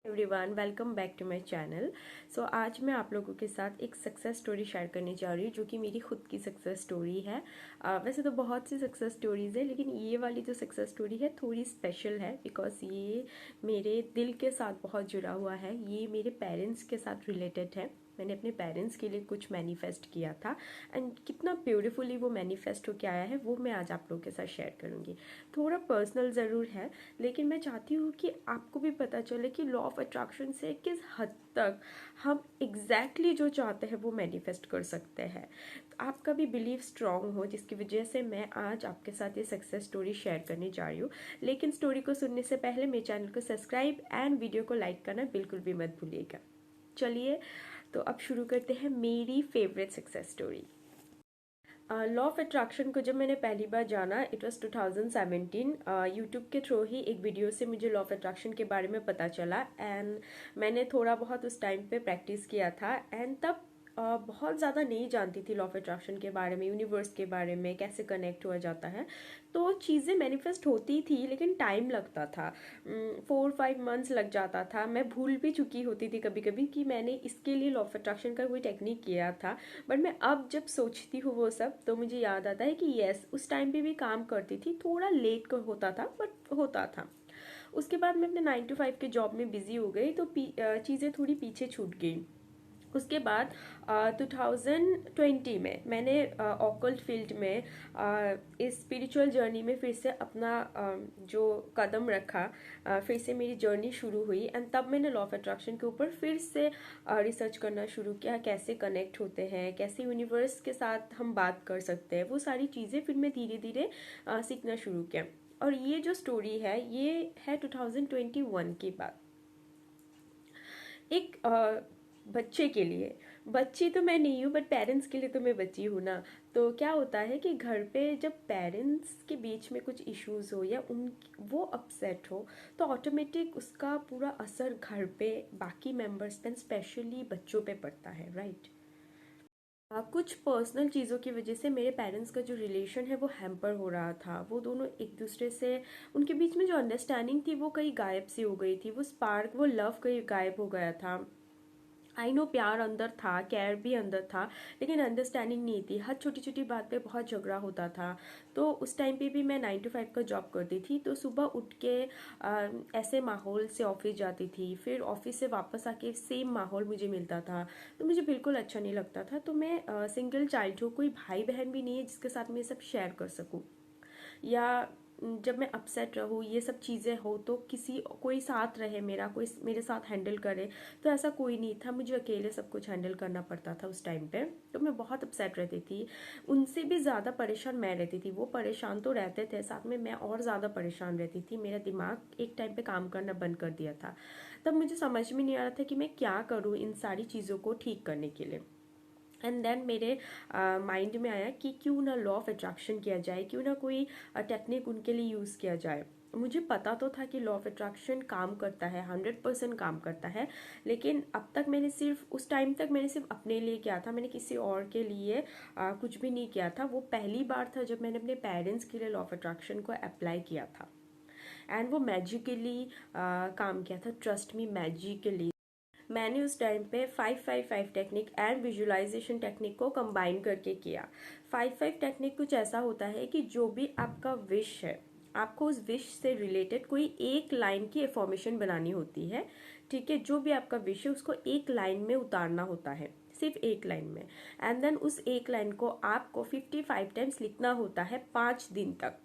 Everyone, welcome back to my channel. So आज मैं आप लोगों के साथ एक सक्सेस स्टोरी शेयर करने जा रही हूँ जो कि मेरी खुद की सक्सेस स्टोरी है। वैसे तो बहुत सी सक्सेस स्टोरीज़ है, लेकिन ये वाली जो सक्सेस स्टोरी है थोड़ी स्पेशल है बिकॉज ये मेरे दिल के साथ बहुत जुड़ा हुआ है। ये मेरे पेरेंट्स के साथ रिलेटेड है। मैंने अपने पेरेंट्स के लिए कुछ मैनिफेस्ट किया था एंड कितना ब्यूटीफुली वो मैनिफेस्ट होके आया है वो मैं आज आप लोगों के साथ शेयर करूँगी। थोड़ा पर्सनल ज़रूर है, लेकिन मैं चाहती हूँ कि आपको भी पता चले कि लॉ ऑफ अट्रैक्शन से किस हद तक हम एग्जैक्टली जो चाहते हैं वो मैनिफेस्ट कर सकते हैं। तो आपका भी बिलीव स्ट्रांग हो, जिसकी वजह से मैं आज आपके साथ ये सक्सेस स्टोरी शेयर करने जा रही हूँ। लेकिन स्टोरी को सुनने से पहले मेरे चैनल को सब्सक्राइब एंड वीडियो को लाइक करना बिल्कुल भी मत भूलिएगा। चलिए तो अब शुरू करते हैं मेरी favourite success story. Law of attraction को जब मैंने पहली बार जाना, इट वॉज 2017। यूट्यूब के थ्रू ही एक वीडियो से मुझे लॉ ऑफ अट्रैक्शन के बारे में पता चला एंड मैंने थोड़ा बहुत उस टाइम पे प्रैक्टिस किया था एंड तब बहुत ज़्यादा नहीं जानती थी लॉ ऑफ अट्रैक्शन के बारे में, यूनिवर्स के बारे में, कैसे कनेक्ट हुआ जाता है। तो चीज़ें मैनिफेस्ट होती थी लेकिन टाइम लगता था, 4-5 मंथ्स लग जाता था। मैं भूल भी चुकी होती थी कभी कभी कि मैंने इसके लिए लॉ ऑफ अट्रैक्शन का कोई टेक्निक किया था। बट मैं अब जब सोचती हूँ वो सब तो मुझे याद आता है कि यस, उस टाइम पे भी काम करती थी, थोड़ा लेट होता था बट होता था। उसके बाद मैं अपने 9 to 5 के जॉब में बिजी हो गई तो चीज़ें थोड़ी पीछे छूट गई। उसके बाद 2020 में मैंने ऑकल्ट फील्ड में इस स्पिरिचुअल जर्नी में फिर से अपना जो कदम रखा, फिर से मेरी जर्नी शुरू हुई एंड तब मैंने लॉ ऑफ अट्रैक्शन के ऊपर फिर से रिसर्च करना शुरू किया, कैसे कनेक्ट होते हैं, कैसे यूनिवर्स के साथ हम बात कर सकते हैं, वो सारी चीज़ें फिर मैं धीरे धीरे सीखना शुरू किया। और ये जो स्टोरी है ये है 2021 की बात। एक बच्चे के लिए, बच्ची तो मैं नहीं हूँ बट पेरेंट्स के लिए तो मैं बच्ची हूँ ना। तो क्या होता है कि घर पे जब पेरेंट्स के बीच में कुछ इश्यूज हो या उन वो अपसेट हो तो ऑटोमेटिक उसका पूरा असर घर पे, बाकी मेंबर्स पे, स्पेशली बच्चों पे पड़ता है, राइट। कुछ पर्सनल चीज़ों की वजह से मेरे पेरेंट्स का जो रिलेशन है वो हैम्पर हो रहा था। वो दोनों एक दूसरे से, उनके बीच में जो अंडरस्टैंडिंग थी वो कहीं गायब सी हो गई थी, वो स्पार्क, वो लव कहीं गायब हो गया था। आई नो प्यार अंदर था, केयर भी अंदर था, लेकिन अंडरस्टैंडिंग नहीं थी। हर छोटी छोटी बात पे बहुत झगड़ा होता था। तो उस टाइम पे भी मैं 9 to 5 का जॉब करती थी, तो सुबह उठ के ऐसे माहौल से ऑफिस जाती थी, फिर ऑफिस से वापस आके सेम माहौल मुझे मिलता था, तो मुझे बिल्कुल अच्छा नहीं लगता था। तो मैं सिंगल चाइल्ड हूँ, कोई भाई बहन भी नहीं है जिसके साथ मैं ये सब शेयर कर सकूँ, या जब मैं अपसेट रहूँ, ये सब चीज़ें हो तो किसी कोई साथ रहे मेरा, कोई मेरे साथ हैंडल करे। तो ऐसा कोई नहीं था, मुझे अकेले सब कुछ हैंडल करना पड़ता था उस टाइम पे। तो मैं बहुत अपसेट रहती थी, उनसे भी ज़्यादा परेशान मैं रहती थी। वो परेशान तो रहते थे, साथ में मैं और ज़्यादा परेशान रहती थी। मेरा दिमाग एक टाइम पे काम करना बंद कर दिया था। तब मुझे समझ में नहीं आ रहा था कि मैं क्या करूँ इन सारी चीज़ों को ठीक करने के लिए। एंड देन मेरे माइंड में आया कि क्यों ना लॉ ऑफ अट्रैक्शन किया जाए, क्यों ना कोई टेक्निक उनके लिए यूज़ किया जाए। मुझे पता तो था कि लॉ ऑफ अट्रैक्शन काम करता है, 100% काम करता है, लेकिन अब तक मैंने सिर्फ, उस टाइम तक मैंने सिर्फ अपने लिए किया था, मैंने किसी और के लिए कुछ भी नहीं किया था। वो पहली बार था जब मैंने अपने पेरेंट्स के लिए लॉ ऑफ अट्रैक्शन को अप्लाई किया था एंड वो मैजिकली काम किया था, ट्रस्ट मी, मैजिकली। मैंने उस टाइम पे 5-5-5 टेक्निक एंड विजुअलाइजेशन टेक्निक को कंबाइन करके किया। 5-5 टेक्निक कुछ ऐसा होता है कि जो भी आपका विश है, आपको उस विश से रिलेटेड कोई एक लाइन की एफॉर्मेशन बनानी होती है, ठीक है। जो भी आपका विश है उसको एक लाइन में उतारना होता है, सिर्फ एक लाइन में। एंड देन उस एक लाइन को आपको 55 टाइम्स लिखना होता है 5 दिन तक।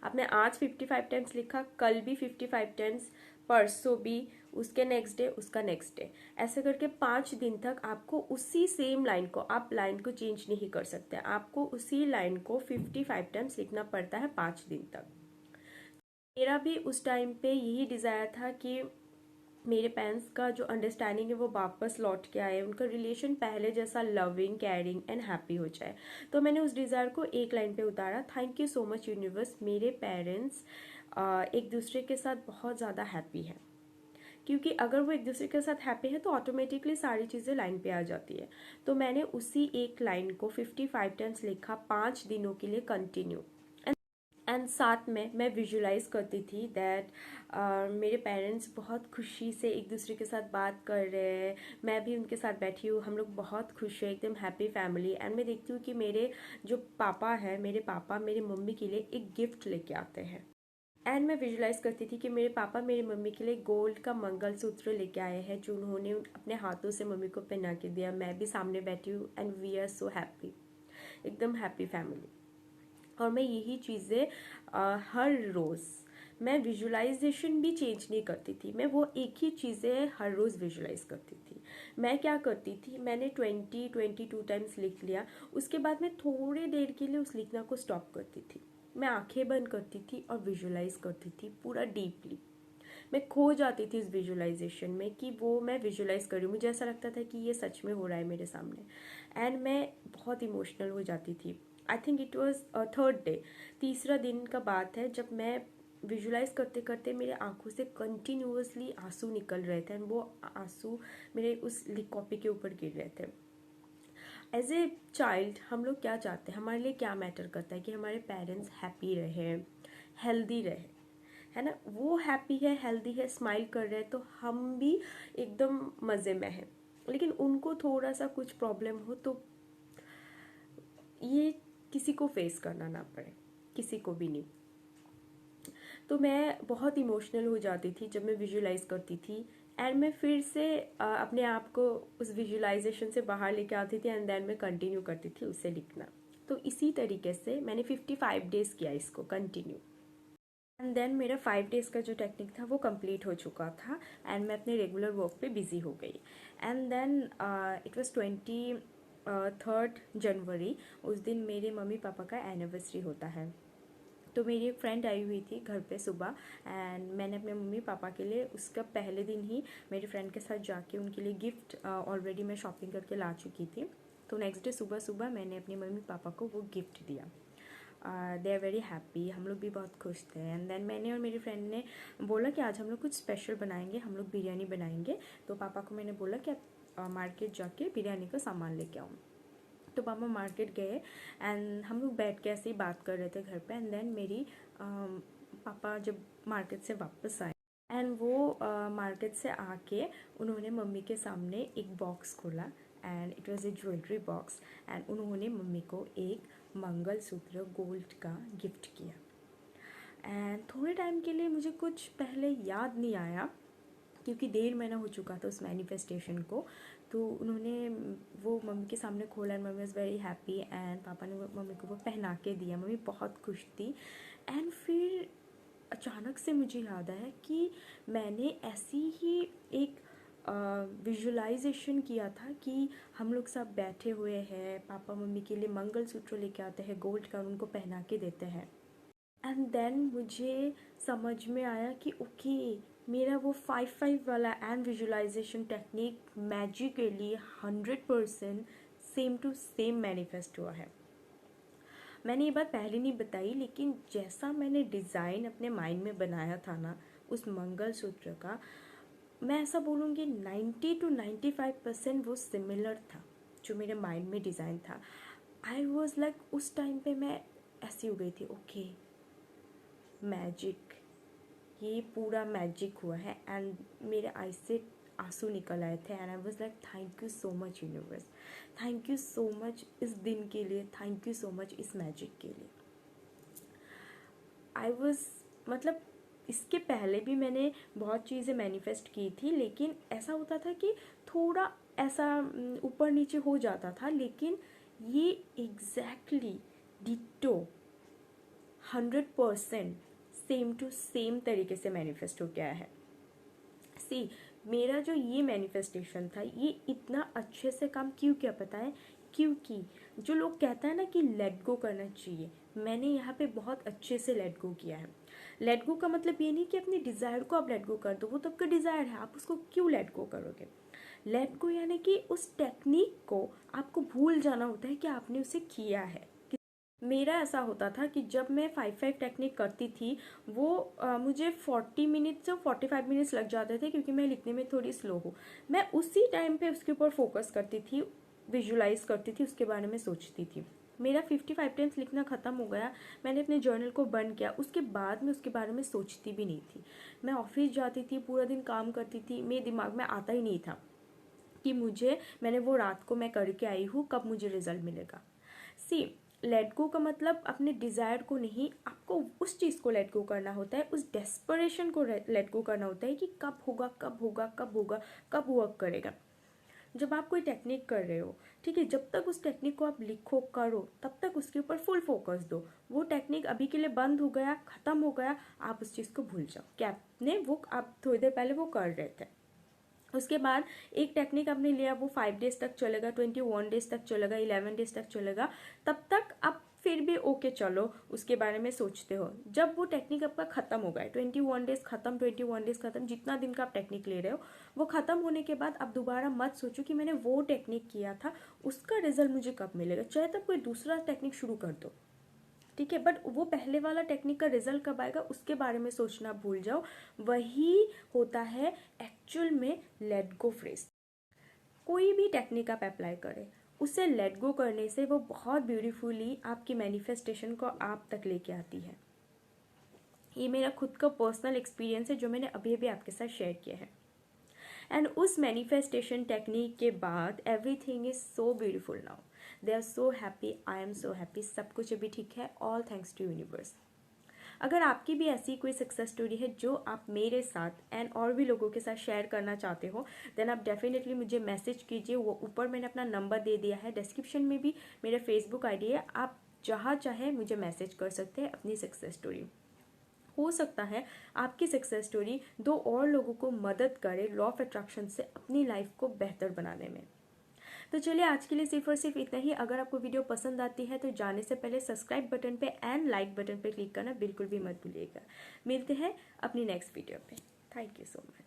आपने आज 55 टाइम्स लिखा, कल भी 55 टाइम्स, परसों भी, उसके नेक्स्ट डे, उसका नेक्स्ट डे, ऐसे करके 5 दिन तक आपको उसी सेम लाइन को, आप लाइन को चेंज नहीं कर सकते, आपको उसी लाइन को 55 टाइम्स लिखना पड़ता है 5 दिन तक। मेरा भी उस टाइम पे यही डिज़ायर था कि मेरे पेरेंट्स का जो अंडरस्टैंडिंग है वो वापस लौट के आए, उनका रिलेशन पहले जैसा लविंग, केयरिंग एंड हैप्पी हो जाए। तो मैंने उस डिज़ायर को एक लाइन पे उतारा, thank you so much universe, मेरे पेरेंट्स एक दूसरे के साथ बहुत ज़्यादा हैप्पी है। क्योंकि अगर वो एक दूसरे के साथ हैप्पी है तो ऑटोमेटिकली सारी चीज़ें लाइन पे आ जाती है। तो मैंने उसी एक लाइन को 55 टाइम्स लिखा 5 दिनों के लिए कंटिन्यू। एंड साथ में मैं विजुलाइज करती थी दैट मेरे पेरेंट्स बहुत खुशी से एक दूसरे के साथ बात कर रहे हैं, मैं भी उनके साथ बैठी हूँ, हम लोग बहुत खुश हैं, एकदम हैप्पी फैमिली। एंड मैं देखती हूँ कि मेरे जो पापा है, मेरे पापा मेरी मम्मी के लिए एक गिफ्ट लेके आते हैं। एंड मैं विजुलाइज करती थी कि मेरे पापा मेरी मम्मी के लिए गोल्ड का मंगलसूत्र लेके आए हैं, जो उन्होंने अपने हाथों से मम्मी को पहना के दिया। मैं भी सामने बैठी हूँ and we are so happy, एकदम हैप्पी फैमिली। और मैं यही चीज़ें हर रोज़, मैं विजुलाइजेशन भी चेंज नहीं करती थी, मैं वो एक ही चीज़ें हर रोज़ विजुलाइज करती थी। मैं क्या करती थी, मैंने 22 टाइम्स लिख लिया, उसके बाद मैं थोड़ी देर के लिए उस लिखना को स्टॉप करती थी, मैं आंखें बंद करती थी और विजुलाइज करती थी पूरा डीपली। मैं खो जाती थी इस विजुलाइजेशन में कि वो मैं विजुलाइज कर रही हूँ, मुझे ऐसा लगता था कि ये सच में हो रहा है मेरे सामने। एंड मैं बहुत इमोशनल हो जाती थी। I think it was third day, तीसरा दिन का बात है, जब मैं विजुलाइज करते करते मेरे आंखों से कंटिन्यूअसली आंसू निकल रहे थे एंड वो आंसू मेरे उस लिख कॉपी के ऊपर गिर रहे थे। एज ए चाइल्ड हम लोग क्या चाहते हैं, हमारे लिए क्या मैटर करता है कि हमारे पेरेंट्स हैप्पी रहे, हेल्दी रहे, है ना। वो हैप्पी है, हेल्दी है, स्माइल कर रहे हैं तो हम भी एकदम मज़े में हैं। लेकिन उनको थोड़ा सा कुछ प्रॉब्लम हो तो ये किसी को फेस करना ना पड़े, किसी को भी नहीं। तो मैं बहुत इमोशनल हो जाती थी जब मैं विजुलाइज करती थी। एंड मैं फिर से अपने आप को उस विजुलाइजेशन से बाहर लेके आती थी एंड देन मैं कंटिन्यू करती थी उसे लिखना। तो इसी तरीके से मैंने 55 डेज किया इसको कंटिन्यू। एंड देन मेरा 5 डेज का जो टेक्निक था वो कंप्लीट हो चुका था एंड मैं अपने रेगुलर वर्क पे बिजी हो गई। एंड देन इट वाज 23 जनवरी, उस दिन मेरे मम्मी पापा का एनिवर्सरी होता है। तो मेरी एक फ्रेंड आई हुई थी घर पे सुबह एंड मैंने अपने मम्मी पापा के लिए उसका पहले दिन ही मेरी फ्रेंड के साथ जाके उनके लिए गिफ्ट ऑलरेडी मैं शॉपिंग करके ला चुकी थी। तो नेक्स्ट डे सुबह सुबह मैंने अपने मम्मी पापा को वो गिफ्ट दिया। दे आर वेरी हैप्पी, हम लोग भी बहुत खुश थे। एंड देन मैंने और मेरी फ्रेंड ने बोला कि आज हम लोग कुछ स्पेशल बनाएंगे, हम लोग बिरयानी बनाएंगे। तो पापा को मैंने बोला कि आप मार्केट जाके बिरयानी का सामान लेके आओ। तो पापा मार्केट गए एंड हम लोग बैठ के ऐसे ही बात कर रहे थे घर पे। एंड देन मेरी पापा जब मार्केट से वापस आए एंड वो मार्केट से आके उन्होंने मम्मी के सामने एक बॉक्स खोला and it was a jewellery box and उन्होंने मम्मी को एक मंगलसूत्र गोल्ड का गिफ्ट किया। एंड थोड़े टाइम के लिए मुझे कुछ पहले याद नहीं आया क्योंकि देर महीना हो चुका था उस मैनिफेस्टेशन को। तो उन्होंने वो मम्मी के सामने खोला and mummy was very happy and पापा ने मम्मी को वो पहना के दिया, मम्मी बहुत खुश थी। एंड फिर अचानक से मुझे याद आया कि मैंने ऐसी ही एक विजुलाइजेशन किया था कि हम लोग सब बैठे हुए हैं, पापा मम्मी के लिए मंगलसूत्र लेके आते हैं गोल्ड का, उनको पहना के देते हैं। एंड देन मुझे समझ में आया कि ओके, मेरा वो 5-5 वाला and visualisation technique magically 100% same to same manifest हुआ है। मैंने ये बात पहले नहीं बताई, लेकिन जैसा मैंने डिज़ाइन अपने माइंड में बनाया था ना उस मंगलसूत्र का, मैं ऐसा बोलूँगी 90 to 95% वो सिमिलर था जो मेरे माइंड में डिज़ाइन था। आई वॉज लाइक उस टाइम पे मैं ऐसी हो गई थी, ओके मैजिक, ये पूरा मैजिक हुआ है। एंड मेरे आई से आंसू निकल आए थे and I was like thank you so much universe, thank you so much इस दिन के लिए, थैंक यू सो मच इस मैजिक के लिए। आई वाज मतलब इसके पहले भी मैंने बहुत चीज़ें मैनिफेस्ट की थी, लेकिन ऐसा होता था कि थोड़ा ऐसा ऊपर नीचे हो जाता था, लेकिन ये exactly ditto 100% same to same तरीके से मैनिफेस्ट हो गया है। सी, मेरा जो ये मैनिफेस्टेशन था ये इतना अच्छे से काम क्यों किया पता है? क्योंकि जो लोग कहता है ना कि लेट गो करना चाहिए, मैंने यहाँ पे बहुत अच्छे से लेट गो किया है। लेट गो का मतलब ये नहीं कि अपनी डिज़ायर को आप लेट गो कर दो, वो तो आपका डिज़ायर है, आप उसको क्यों लेट गो करोगे। लेट गो यानी कि उस टेक्निक को आपको भूल जाना होता है कि आपने उसे किया है। मेरा ऐसा होता था कि जब मैं 5-5 टेक्निक करती थी वो मुझे 40 मिनट से 45 मिनट्स लग जाते थे क्योंकि मैं लिखने में थोड़ी स्लो हूँ। मैं उसी टाइम पे उसके ऊपर फोकस करती थी, विजुलाइज करती थी, उसके बारे में सोचती थी। मेरा 55 टाइम्स लिखना ख़त्म हो गया, मैंने अपने जर्नल को बंद किया, उसके बाद मैं उसके बारे में सोचती भी नहीं थी। मैं ऑफिस जाती थी, पूरा दिन काम करती थी, मेरे दिमाग में आता ही नहीं था कि मैंने वो रात को मैं करके आई हूँ, कब मुझे रिजल्ट मिलेगा। सी, लेट गो का मतलब अपने डिज़ायर को नहीं, आपको उस चीज़ को लेट गो करना होता है, उस डेस्परेशन को लेट गो करना होता है कि कब होगा, कब होगा, कब होगा, कब वर्क करेगा। जब आप कोई टेक्निक कर रहे हो, ठीक है, जब तक उस टेक्निक को आप लिखो, करो, तब तक उसके ऊपर फुल फोकस दो। वो टेक्निक अभी के लिए बंद हो गया, ख़त्म हो गया, आप उस चीज़ को भूल जाओ कि आपने वो, आप थोड़ी देर पहले वो कर रहे थे। उसके बाद एक टेक्निक आपने लिया, वो 5 डेज तक चलेगा, 21 डेज तक चलेगा, 11 डेज तक चलेगा, तब तक आप फिर भी ओके चलो, उसके बारे में सोचते हो। जब वो टेक्निक आपका खत्म हो गया, 21 डेज खत्म, 21 डेज खत्म, जितना दिन का आप टेक्निक ले रहे हो, वो खत्म होने के बाद आप दोबारा मत सोचो कि मैंने वो टेक्निक किया था, उसका रिजल्ट मुझे कब मिलेगा। चाहे तब कोई दूसरा टेक्निक शुरू कर दो, ठीक है, बट वो पहले वाला टेक्निक का रिजल्ट कब आएगा उसके बारे में सोचना भूल जाओ। वही होता है एक्चुअल में लेट गो फ्रेज। कोई भी टेक्निक आप अप्लाई करें, उसे लेट गो करने से वो बहुत ब्यूटीफुली आपकी मैनिफेस्टेशन को आप तक लेके आती है। ये मेरा खुद का पर्सनल एक्सपीरियंस है जो मैंने अभी अभी आपके साथ शेयर किया है। एंड उस मैनिफेस्टेशन टेक्निक के बाद everything is so beautiful now, they are so happy, I am so happy, सब कुछ अभी ठीक है, ऑल थैंक्स टू यूनिवर्स। अगर आपकी भी ऐसी कोई सक्सेस स्टोरी है जो आप मेरे साथ एंड और भी लोगों के साथ शेयर करना चाहते हो, देन आप डेफिनेटली मुझे मैसेज कीजिए। वो ऊपर मैंने अपना नंबर दे दिया है, डिस्क्रिप्शन में भी मेरा फेसबुक आईडी है, आप जहाँ चाहे मुझे मैसेज कर सकते हैं अपनी सक्सेस स्टोरी। हो सकता है आपकी सक्सेस स्टोरी दो और लोगों को मदद करे लॉ ऑफ अट्रैक्शन से अपनी लाइफ को बेहतर बनाने में। तो चलिए आज के लिए सिर्फ और सिर्फ इतना ही। अगर आपको वीडियो पसंद आती है तो जाने से पहले सब्सक्राइब बटन पे एंड लाइक बटन पे क्लिक करना बिल्कुल भी मत भूलिएगा। मिलते हैं अपनी नेक्स्ट वीडियो पे। Thank you so much.